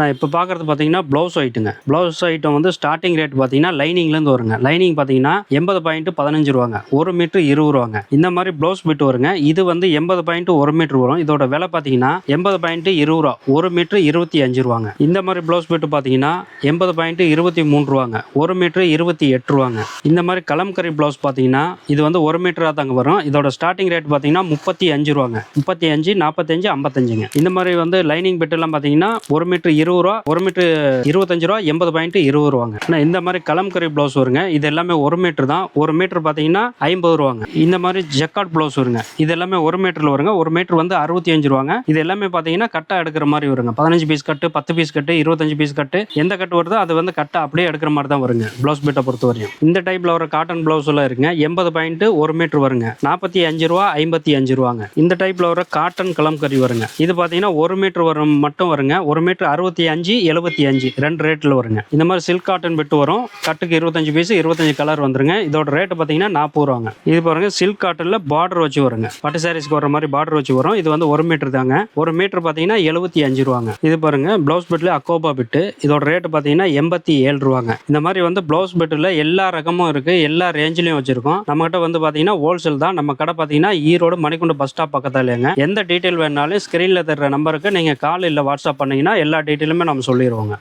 நான் இப்போ பார்க்குறது பார்த்தீங்கன்னா ப்ளவுஸ் ஐட்டுங்க. ப்ளவுஸ் ஐட்டம் வந்து ஸ்டார்டிங் ரேட் பார்த்தீங்கன்னா லைனிங்லேருந்து வருங்க. லைனிங் பார்த்தீங்கன்னா 80 பாயிண்ட் 15 ரூபாங்க. 1 மீட்டர் 20 ரூபாங்க. இந்த மாதிரி ப்ளவுஸ் பிட் வருங்க. இது வந்து 80 பாயிண்ட் 1 மீட்டர் வரும். இதோட விலை பார்த்தீங்கன்னா 80 பாயிண்ட் 20 ரூபா. 1 மீட்டர் 25 ரூபாங்க. இந்த மாதிரி ப்ளவுஸ் பிட் பார்த்தீங்கன்னா 80 பாயிண்ட் 23 ரூபாங்க. 1 மீட்டர் 28 ரூபாங்க. இந்த மாதிரி கலம்கரி ப்ளவுஸ் பார்த்தீங்கன்னா இது வந்து 1 மீட்டராக தாங்க வரும். இதோட ஸ்டார்டிங் ரேட் பார்த்தீங்கன்னா 35 ரூபாங்க. 35, 45, 55ங்க. இந்த மாதிரி வந்து லைனிங் பிட் எல்லாம் பார்த்தீங்கன்னா 1 மீட்டர் 20 ரூபா, 1 மீட்டர் 25 ரூபா, 80 பாயிண்ட் 20 ரூபாங்க. ஆனால் இந்த மாதிரி கலம்கரி ப்ளவுஸ் வருங்க. இது எல்லாமே 1 மீட்டர் தான். 1 மீட்டர் பார்த்தீங்கன்னா 50 ரூபாங்க. இந்த மாதிரி ஜக்கார்ட் ப்ளவுஸ் வருங்க. இது எல்லாமே 1 மீட்டரில் வருங்க. 1 மீட்டர் வந்து 65 ரூபாங்க. இது எல்லாமே பார்த்தீங்கன்னா கட்டா எடுக்கிற மாதிரி வருங்க. 15 பீஸ் கட்டு, 10 பீஸ் கட்டு, 25 பீஸ் கட்டு, எந்த கட்டு வருதோ அது வந்து கட்டா அப்படியே எடுக்கிற மாதிரி தான் வருங்க. ப்ளவுஸ் பிட்டை பொறுத்த வரையும் இந்த டைப்ல வர காட்டன் ப்ளவுஸ் எல்லாம் இருக்குங்க. 80 பாயிண்ட் 1 மீட்டர் வருங்க. 45 ரூபா, 55 ரூபாங்க. இந்த டைப்ல வர காட்டன் கலம்கரி வருங்க. இது பார்த்தீங்கன்னா 1 மீட்டர் வரும் மட்டும் வருங்க. 1 மீட்டர் 65, 75 ரெண்டு ரேட்ல வருங்க. இந்த மாதிரி சில்க் காட்டன் பிட் வரும். கட்டுக்கு 25 பீஸ், 25 கலர் வந்துருங்க. இதோட ரேட் பார்த்தீங்கன்னா 40 ரூபாங்க. இது பாருங்க சில்க் காட்டன்ல பார்டர் வச்சு வருங்க. பட்டு சாரீஸ்க்கு வர மாதிரி பார்டர் வச்சு வரும். இது வந்து 1 மீட்டர் தாங்க. 1 மீட்டர் பார்த்தீங்கன்னா 75 ரூபாங்க. இது பாருங்க ப்ளவுஸ் பிட்ல அக்கோபா பிட்டு. இதோட ரேட் பார்த்தீங்கன்னா 87 ரூபாங்க. இந்த மாதிரி வந்து ப்ளவுஸ் பிட்ல எல்லா ரகமும் இருக்கு. எல்லா ரேஞ்சிலையும் வச்சிருக்கோம். நம்ம கிட்ட வந்து பார்த்தீங்கன்னா ஹோல்சேல் தான். நம்ம கடை பார்த்தீங்கன்னா ஈரோடு மணிக்குண்டு பஸ் ஸ்டாப் பக்கத்தாலேங்க. எந்த டீட்டெயில் வேணாலும் ஸ்கிரீன்ல தர்ற நம்பருக்கு நீங்க கால் இல்ல வாட்ஸ்அப் பண்ணீங்கன்னா எல்லா டீட்டெயிலுமே நம்ம சொல்லிடுவோங்க.